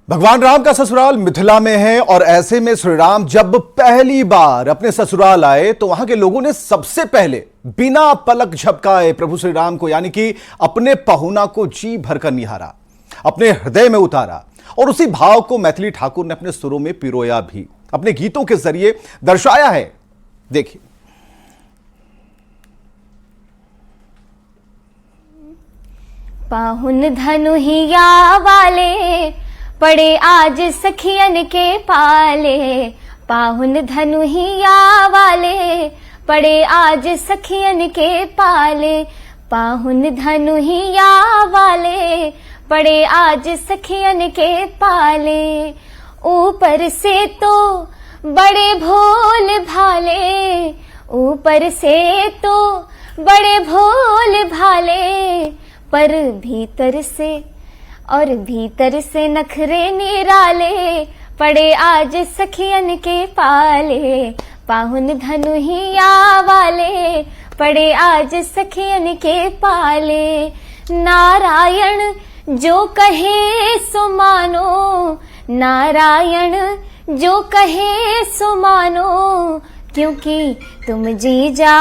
भगवान राम का ससुराल मिथिला में है और ऐसे में श्री राम जब पहली बार अपने ससुराल आए तो वहां के लोगों ने सबसे पहले बिना पलक झपकाए प्रभु श्री राम को यानी कि अपने पहुना को जी भरकर निहारा, अपने हृदय में उतारा और उसी भाव को मैथिली ठाकुर ने अपने सुरों में पिरोया भी, अपने गीतों के जरिए दर्शाया है। देखिए। पाहुन धनुहिया वाले पड़े आज सखियन के पाले, पाहुन धनुहिया वाले पड़े आज सखियन के पाले, पाहुन धनुहिया वाले पड़े आज सखियन के पाले। ऊपर से तो बड़े भोल भाले, ऊपर से तो बड़े भोल भाले, पर भीतर से नखरे निराले पड़े आज सखियन के पाले, पाहुन धनुहिया वाले पड़े आज सखियन के पाले। नारायण जो कहे सो मानो, नारायण जो कहे सो मानो, क्योंकि तुम जीजा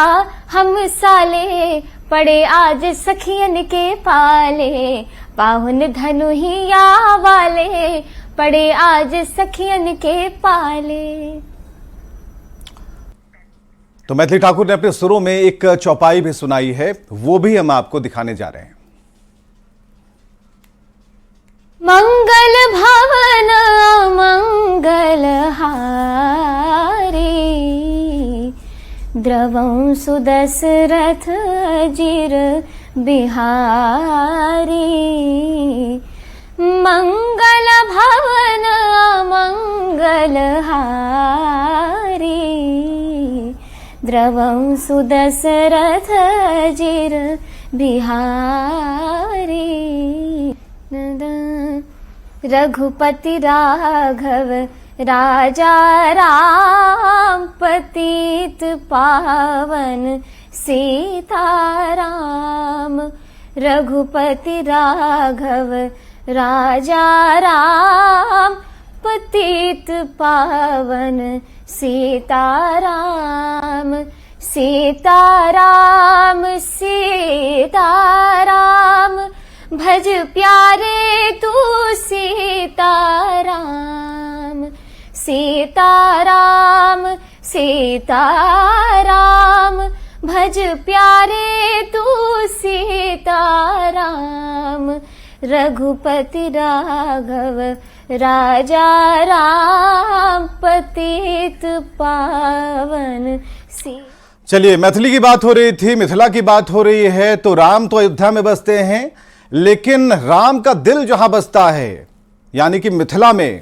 हम साले पड़े आज सखियन के पाले, पाहुन धनुहिया वाले पड़े आज सखियन के पाले। तो मैथिली ठाकुर ने अपने सुरों में एक चौपाई भी सुनाई है, वो भी हम आपको दिखाने जा रहे हैं। मंगल भवन मंगल हारी, द्रवं सुदशरथ जिर बिहारी। मंगल भवन मंगल हारी, द्रवं सुदशरथ जिर बिहारी। रघुपति राघव राजा राम, पतित पावन सीताराम। रघुपति राघव राजा राम, पतित पावन सीताराम। सीताराम सीताराम भज प्यारे तू सीताराम। सीताराम सीताराम भज प्यारे तू सीताराम। रघुपति राघव राजा राम, पतित पावन सी। चलिए, मैथिली की बात हो रही थी, मिथिला की बात हो रही है, तो राम तो अयोध्या में बसते हैं, लेकिन राम का दिल जहां बसता है यानी कि मिथिला में,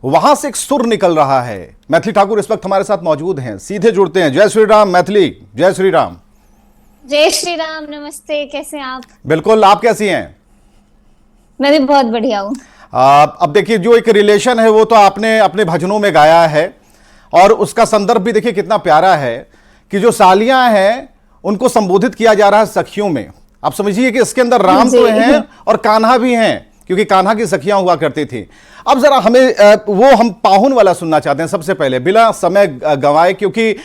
वहां से एक सुर निकल रहा है। मैथिली ठाकुर इस वक्त हमारे साथ मौजूद हैं, सीधे जुड़ते हैं। जय श्री राम मैथिली, जय श्री राम। जय श्री राम, नमस्ते, कैसे हैं आप? बिल्कुल, आप कैसी हैं? मैं भी बहुत बढ़िया हूँ। अब देखिए, जो एक रिलेशन है वो तो आपने अपने भजनों में गाया है और उसका संदर्भ भी देखिए कितना प्यारा है कि जो सालियां हैं उनको संबोधित किया जा रहा है सखियों में। आप समझिए कि इसके अंदर राम तो हैं और कान्हा भी हैं, क्योंकि कान्हा की सखियां हुआ करती थी। अब जरा हमें वो हम पाहुन वाला सुनना चाहते हैं सबसे पहले, बिना समय गंवाए, क्योंकि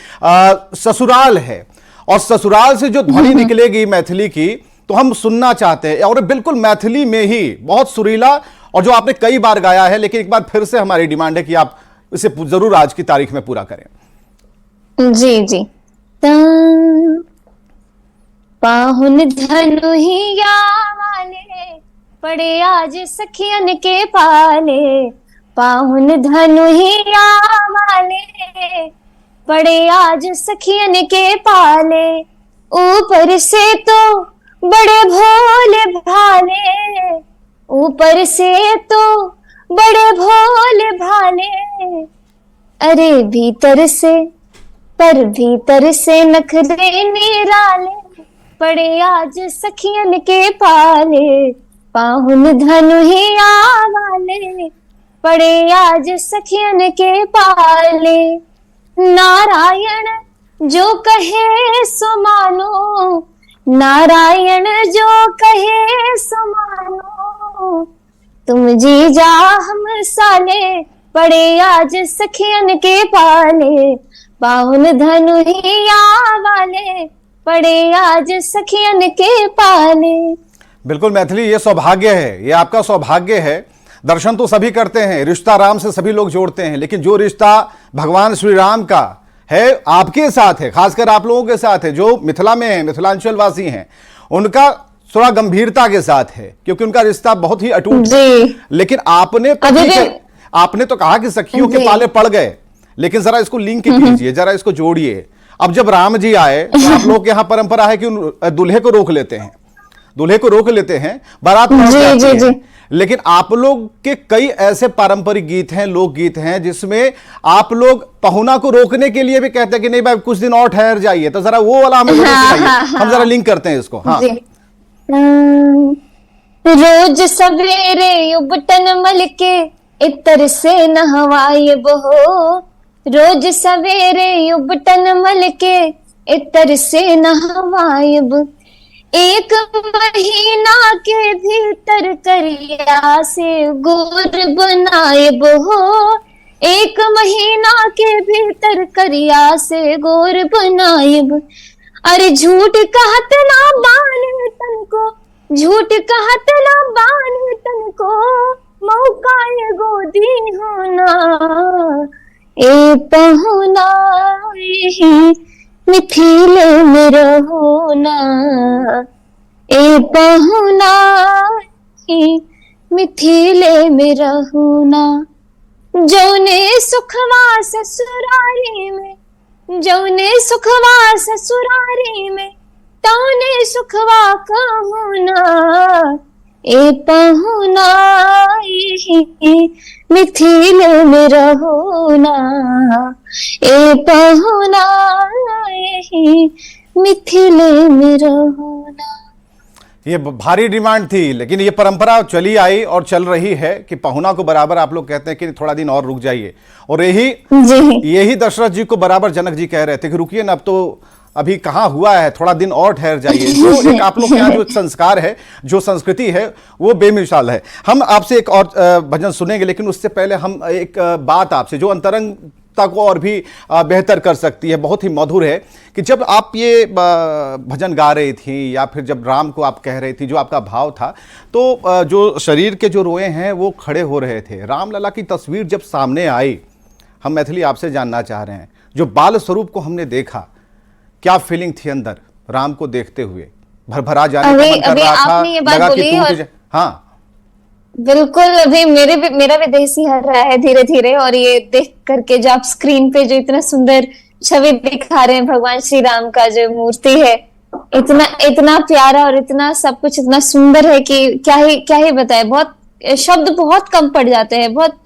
ससुराल है और ससुराल से जो ध्वनि निकलेगी मैथिली की तो हम सुनना चाहते हैं, और बिल्कुल मैथिली में ही, बहुत सुरीला, और जो आपने कई बार गाया है, लेकिन एक बार फिर से हमारी डिमांड है कि आप इसे जरूर आज की तारीख में पूरा करें। जी जी। पाहुन धनुहिया वाले पड़े आज सखियन के पाले, पाहुन धनुहिया वाले पड़े आज सखियन के पाले। ऊपर से तो बड़े भोले भाले, ऊपर से तो बड़े भोले भाले, अरे भीतर से नखरे निराले पड़े आज सखियन के पाले। पाहुन धनुहिया वाले पड़े आज सखियन के पाले। नारायण जो कहे सो मानो, नारायण जो कहे सो मानो, तुम जी जा हम साले, पड़े आज सखियन के पाले, पाहुन धनुहिया वाले, पड़े आज सखियन के पाले। बिल्कुल मैथिली, ये सौभाग्य है, ये आपका सौभाग्य है। दर्शन तो सभी करते हैं, रिश्ता राम से सभी लोग जोड़ते हैं, लेकिन जो रिश्ता भगवान श्री राम का है आपके साथ है, खासकर आप लोगों के साथ है जो मिथिला में हैं, मिथिलांचल वासी हैं, उनका थोड़ा गंभीरता के साथ है, क्योंकि उनका रिश्ता बहुत ही अटूट है। लेकिन आपने तो आपने तो कहा कि सखियों के पाले पड़ गए, लेकिन जरा इसको लिंक कीजिए, जरा इसको जोड़िए। अब जब राम जी आए तो आप लोग के यहाँ परंपरा है कि दूल्हे को रोक लेते हैं, दूल्हे को रोक लेते हैं, बारात में जाती है। लेकिन आप लोग के कई ऐसे पारंपरिक गीत हैं, लोकगीत हैं, जिसमें आप लोग पहुना को रोकने के लिए भी कहते हैं कि नहीं भाई कुछ दिन और ठहर जाइए, तो जरा वो वाला हमें हम जरा लिंक करते हैं इसको। हाँ, रोज सवेरे उबटन मल के इतर से नहवाए बहो, रोज सवेरे उबटन मल के इतर से नहवाए, एक महीना के भीतर करिया से गोर बनाए बहो, एक महीना के भीतर करिया से गोर बनाए। अरे झूठ कहत ना बान तन को, झूठ कहत ना बान तन को, मौका ये गोदी होना, ए पहुना मिथिले में रहोना, ए पहुना मिथिले में रहोना। जौने सुखवा ससुरारी में, जौने सुखवा ससुरारी में, तौने सुखवा कहूना, ए पहुना मिथिले में रहोना, ए पहुना मिथिले में रहोना। ये भारी डिमांड थी, लेकिन ये परंपरा चली आई और चल रही है कि पहुना को बराबर आप लोग कहते हैं कि थोड़ा दिन और रुक जाइए, और यही दशरथ जी को बराबर जनक जी कह रहे थे कि रुकिए ना, अब तो अभी कहाँ हुआ है, थोड़ा दिन और ठहर जाइए। जो एक आप लोग के यहाँ जो संस्कार है, जो संस्कृति है, वो बेमिसाल है। हम आपसे एक और भजन सुनेंगे, लेकिन उससे पहले हम एक बात आपसे जो अंतरंगता को और भी बेहतर कर सकती है, बहुत ही मधुर है, कि जब आप ये भजन गा रही थी या फिर जब राम को आप कह रही थी, जो आपका भाव था, तो जो शरीर के जो रोए हैं वो खड़े हो रहे थे। रामलला की तस्वीर जब सामने आई, हम मैथिली आपसे जानना चाह रहे हैं, जो बाल स्वरूप को हमने देखा, क्या फीलिंग थी अंदर राम को देखते हुए? भरभरा जाने का मन कर रहा था, लगा कि टूट। हाँ बिल्कुल, अभी मेरा भी देह सिहर रहा है धीरे धीरे, और ये देख करके जो आप स्क्रीन पे जो इतना सुंदर छवि दिखा रहे हैं भगवान श्री राम का जो मूर्ति है, इतना प्यारा और इतना सब कुछ इतना सुंदर है कि क्या ही बताए। बहुत शब्द बहुत कम पड़ जाते हैं, बहुत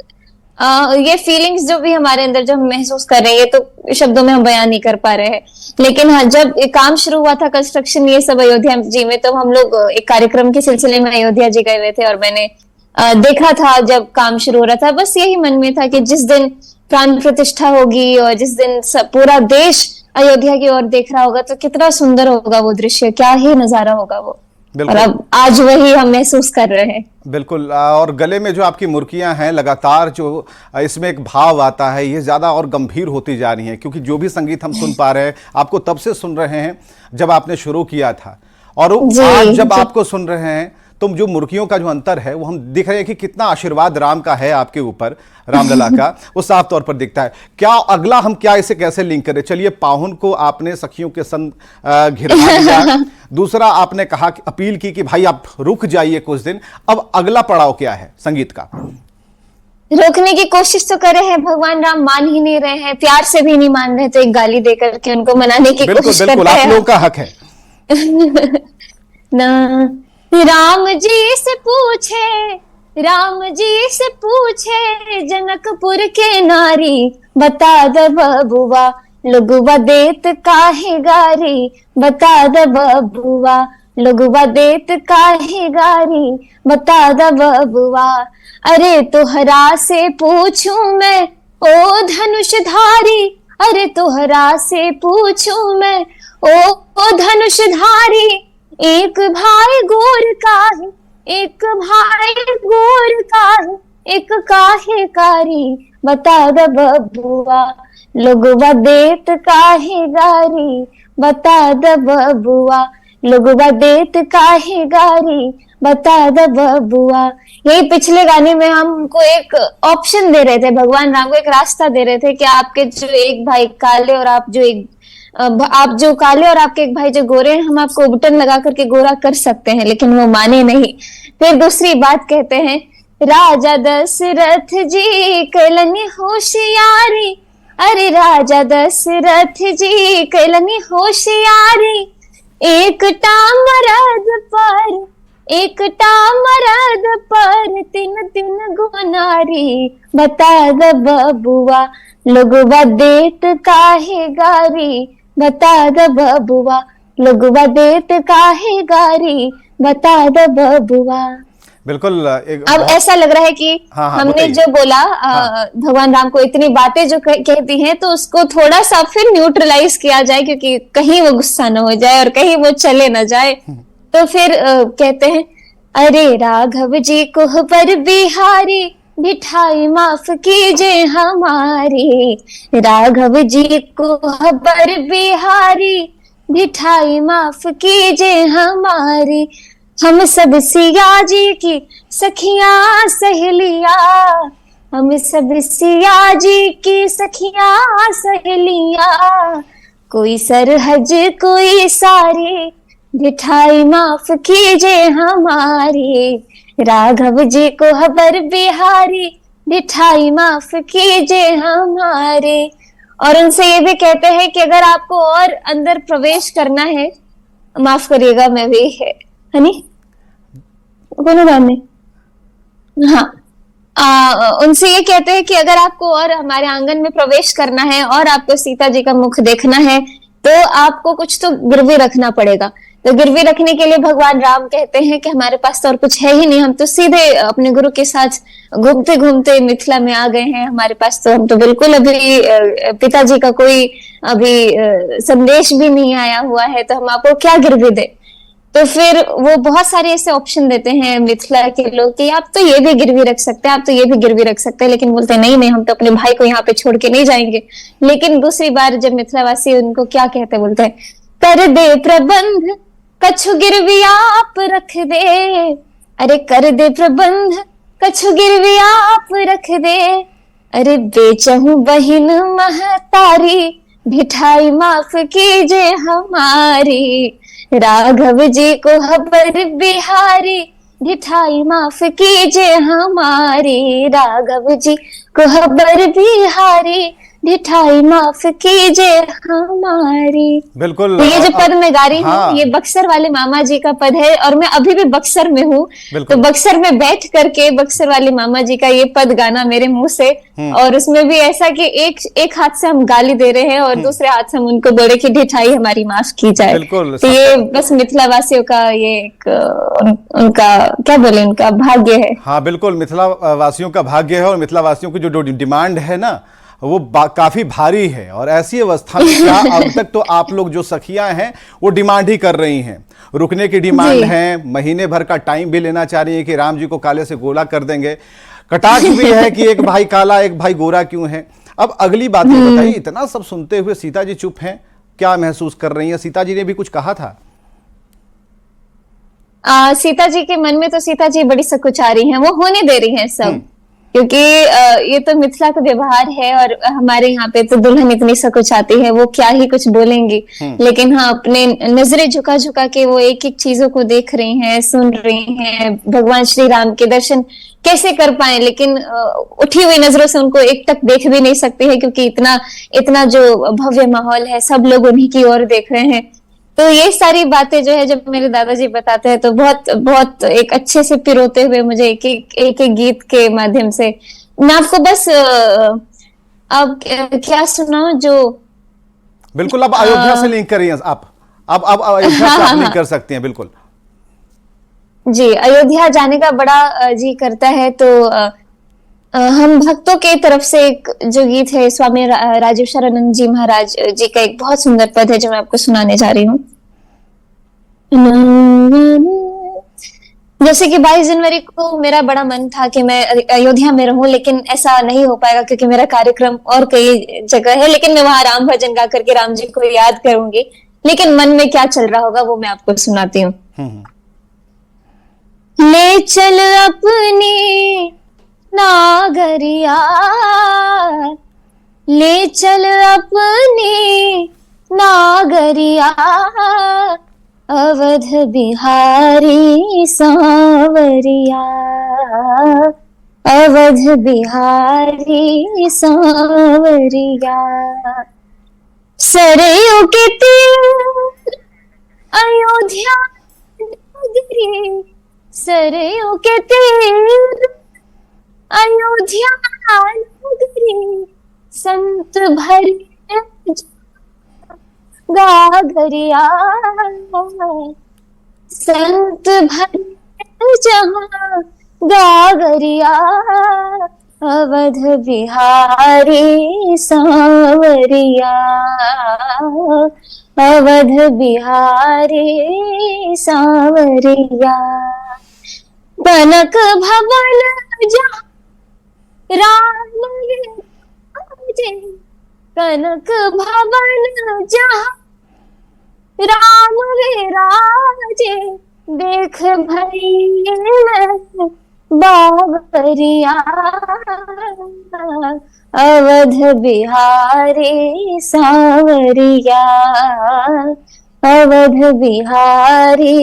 ये फीलिंग्स जो भी हमारे अंदर जो हम महसूस कर रहे हैं, ये तो शब्दों में हम बयान नहीं कर पा रहे हैं। लेकिन हाँ, जब काम शुरू हुआ था कंस्ट्रक्शन ये सब अयोध्या जी में, तो हम लोग एक कार्यक्रम के सिलसिले में अयोध्या जी गए हुए थे, और मैंने देखा था जब काम शुरू हो रहा था। बस यही मन में था कि जिस दिन प्राण प्रतिष्ठा होगी और जिस दिन पूरा देश अयोध्या की ओर देख रहा होगा, तो कितना सुंदर होगा वो दृश्य, क्या ही नजारा होगा वो। और अब आज वही हम महसूस कर रहे हैं। बिल्कुल, और गले में जो आपकी मुर्कियां हैं, लगातार जो इसमें एक भाव आता है, ये ज़्यादा और गंभीर होती जा रही हैं, क्योंकि जो भी संगीत हम सुन पा रहे हैं, आपको तब से सुन रहे हैं जब आपने शुरू किया था, और आज जब आपको सुन रहे हैं, तो जो मुर्कियों का जो अंतर है वो हम दिख रहे हैं कि कितना आशीर्वाद राम का है आपके ऊपर, रामलला का, वो साफ तौर पर दिखता है। क्या अगला हम क्या इसे कैसे लिंक करें? चलिए, पाहुन को आपने सखियों के संग घिरा दिया, दूसरा आपने कहा कि अपील की कि भाई आप रुक जाइए कुछ दिन, अब अगला पड़ाव क्या है संगीत का? रोकने की कोशिश तो कर रहे हैं, भगवान राम मान ही नहीं रहे हैं, प्यार से भी नहीं मान रहे, तो एक गाली देकर के उनको मनाने की कोशिश करते हैं। बिल्कुल, आप लोगों का हक है ना। राम जी से पूछे, राम जी से पूछे जनकपुर के नारी, बता द बबुआ लुगुआ देत काहे गारी, बता द बबुआ लुगुआ देत काहे गारी, बता द बबुआ। अरे तोहरा से पूछूं मैं ओ धनुषधारी, अरे तोहरा से पूछूं मैं ओ धनुषधारी, एक भाई गोर का है, एक भाई गोर का है, एक काहे कारी, बता द बबुआ, लोगवा देत काहे गारी, बता द बबुआ, लोगवा देत काहे गारी, बता द बबुआ। यही पिछले गाने में हमको एक ऑप्शन दे रहे थे, भगवान राम को एक रास्ता दे रहे थे कि आपके जो एक भाई काले और आप जो काले और आपके एक भाई जो गोरे हैं, हम आपको बटन लगा करके गोरा कर सकते हैं, लेकिन वो माने नहीं। फिर दूसरी बात कहते हैं, राजा दशरथ जी कैलनी होशियारी, अरे राजा दशरथ जी कैलनी होशियारी, एकटा मरद पर तीन तीन गुनारी, बता द बबुआ, लोगवा देत काहे गारी, बता द बबुआ, लोगवा देत काहे गारी, बता द बबुआ। बिल्कुल अब ऐसा लग रहा है कि हाँ, हमने जो बोला भगवान राम को इतनी बातें जो कहती हैं, तो उसको थोड़ा सा फिर न्यूट्रलाइज किया जाए, क्योंकि कहीं वो गुस्सा न हो जाए और कहीं वो चले न जाए। तो फिर कहते हैं, अरे राघव जी को पर बिहारी, मिठाई माफ कीजिए हमारी, राघव जी को पर बिहारी, मिठाई माफ कीजिए हमारी, हम सब सिया जी की सखियां सहेलिया, हम सब सिया जी की सखियां सहेलिया, कोई सरहज कोई सारी, मिठाई माफ कीजिए हमारी, राघव जी को हबर बिहारी, मिठाई माफ कीजिए हमारे। और उनसे ये भी कहते हैं कि अगर आपको और अंदर प्रवेश करना है, माफ करिएगा मैं भी है नी कोनो बात नहीं, हाँ उनसे ये कहते हैं कि अगर आपको और हमारे आंगन में प्रवेश करना है और आपको सीता जी का मुख देखना है, तो आपको कुछ तो गिरवी रखना पड़ेगा। तो गिरवी रखने के लिए भगवान राम कहते हैं कि हमारे पास तो और कुछ है ही नहीं, हम तो सीधे अपने गुरु के साथ घूमते घूमते मिथिला में आ गए हैं, हमारे पास तो हम तो बिल्कुल अभी पिताजी का कोई अभी संदेश भी नहीं आया हुआ है, तो हम आपको क्या गिरवी दे। तो फिर वो बहुत सारे ऐसे ऑप्शन देते हैं मिथिला के लोग कि आप तो ये भी गिरवी रख सकते हैं, आप तो ये भी गिरवी रख सकते हैं, लेकिन बोलते हैं नहीं नहीं, हम तो अपने भाई को यहाँ पे छोड़ के नहीं जाएंगे। लेकिन दूसरी बार जब मिथिलावासी उनको क्या कहते, बोलते हैं, कर दे प्रबंध कछु गिरवी आप रख दे, अरे कर दे प्रबंध कछु गिरवी आप रख दे, अरे बेचहूं बहिन महतारी, मिठाई माफ कीजिए हमारी, राघव जी को हबर बिहारी, मिठाई माफ कीजिए हमारी, राघव जी को हबर बिहारी, मिठाई माफ कीजिए हमारी। बिल्कुल। तो ये जो पद मैं गा रही हूँ, ये बक्सर वाले मामा जी का पद है, और मैं अभी भी बक्सर में हूँ, तो बक्सर में बैठ करके बक्सर वाले मामा जी का ये पद गाना मेरे मुंह से, और उसमें भी ऐसा कि एक हाथ से हम गाली दे रहे हैं और दूसरे हाथ से हम उनको बोल रहे कि मिठाई हमारी माफ की जाए। तो ये बस मिथिला वासियों का ये एक उनका क्या बोले, उनका भाग्य है। हाँ बिल्कुल, मिथिला वासियों का भाग्य है, और मिथिला वासियों की जो डिमांड है ना, वो काफी भारी है। और ऐसी अवस्था में क्या अब तक तो आप लोग जो सखियां हैं वो डिमांड ही कर रही हैं, रुकने की डिमांड है, महीने भर का टाइम भी लेना चाह रही है कि राम जी को काले से गोरा कर देंगे, कटाक्ष भी है कि एक भाई काला एक भाई गोरा क्यों है। अब अगली बात बताइए, इतना सब सुनते हुए सीता जी चुप हैं, क्या महसूस कर रही हैं? सीता जी ने भी कुछ कहा था? सीता जी के मन में तो सीता जी बड़ी सकुचारी हैं, वो होने दे रही हैं सब, क्योंकि ये तो मिथिला का व्यवहार है, और हमारे यहाँ पे तो दुल्हन इतनी सकुचाती है, वो क्या ही कुछ बोलेंगी। लेकिन हाँ, अपने नजरें झुका झुका के वो एक एक चीजों को देख रही हैं, सुन रही हैं, भगवान श्री राम के दर्शन कैसे कर पाए, लेकिन उठी हुई नजरों से उनको एक तक देख भी नहीं सकती है, क्योंकि इतना जो भव्य माहौल है, सब लोग उन्हीं की ओर देख रहे हैं। तो ये सारी बातें जो है जब मेरे दादाजी बताते हैं, तो बहुत बहुत एक अच्छे से पिरोते हुए मुझे एक एक गीत के माध्यम से मैं आपको बस अब क्या सुनाऊं जो बिल्कुल आप अयोध्या से लिंक करिए, आप अयोध्या से आप लिंक कर सकते हैं। बिल्कुल जी, अयोध्या जाने का बड़ा जी करता है, तो हम भक्तों के तरफ से एक जो गीत है, स्वामी राजेश्वरानंद जी महाराज जी का एक बहुत सुंदर पद है जो मैं आपको सुनाने जा रही हूँ। जैसे कि 22 जनवरी को मेरा बड़ा मन था कि मैं अयोध्या में रहूं, लेकिन ऐसा नहीं हो पाएगा क्योंकि मेरा कार्यक्रम और कई जगह है। लेकिन मैं वहां राम भजन गा करके राम जी को याद करूंगी। लेकिन मन में क्या चल रहा होगा वो मैं आपको सुनाती हूँ। ले चल अपनी नागरिया, ले चल अपनी नागरिया, अवध बिहारी सांवरिया, अवध बिहारी सांवरिया। सरयू के तीर अयोध्या नगरी, सरयू के तीर अयोध्या नगरी, संत भरे गागरिया, संत भरे जहाँ गागरिया, अवध बिहारी सांवरिया, अवध बिहारी सांवरिया। कनक भवन जहाँ राम विराजे, कनक भवन जहाँ राम विराजे, देख भई बाबरिया, अवध बिहारी सांवरिया, अवध बिहारी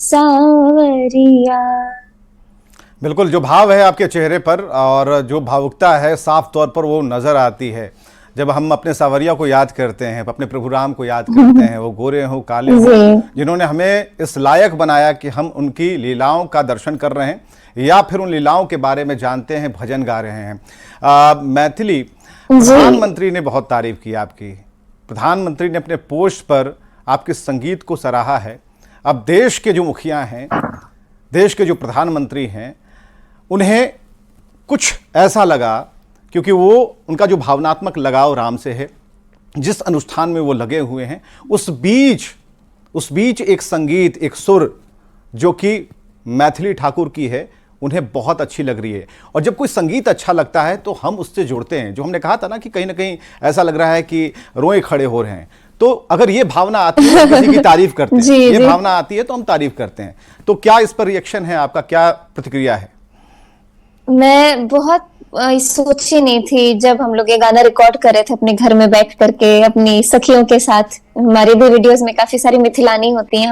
सांवरिया। बिल्कुल, जो भाव है आपके चेहरे पर और जो भावुकता है साफ तौर पर वो नजर आती है जब हम अपने सावरिया को याद करते हैं, अपने प्रभु राम को याद करते हैं। वो गोरे हों काले हों, जिन्होंने हमें इस लायक बनाया कि हम उनकी लीलाओं का दर्शन कर रहे हैं या फिर उन लीलाओं के बारे में जानते हैं, भजन गा रहे हैं। मैथिली प्रधानमंत्री ने बहुत तारीफ की आपकी। प्रधानमंत्री ने अपने पोस्ट पर आपके संगीत को सराहा है। अब देश के जो मुखिया हैं, देश के जो प्रधानमंत्री हैं, उन्हें कुछ ऐसा लगा, क्योंकि वो उनका जो भावनात्मक लगाव राम से है, जिस अनुष्ठान में वो लगे हुए हैं, उस बीच एक संगीत, एक सुर जो कि मैथिली ठाकुर की है, उन्हें बहुत अच्छी लग रही है। और जब कोई संगीत अच्छा लगता है तो हम उससे जुड़ते हैं। जो हमने कहा था ना कि कहीं ना कहीं ऐसा लग रहा है कि रोए खड़े हो रहे हैं। तो अगर ये भावना आती है तो किसी की तारीफ करते हैं, ये भावना आती है तो हम तारीफ करते हैं। तो क्या इस पर रिएक्शन है आपका, क्या प्रतिक्रिया है? मैं बहुत सोची नहीं थी जब हम लोग ये गाना रिकॉर्ड कर रहे थे अपने घर में बैठ करके अपनी सखियों के साथ। हमारी भी वीडियोस में काफी सारी मिथिलानी होती हैं।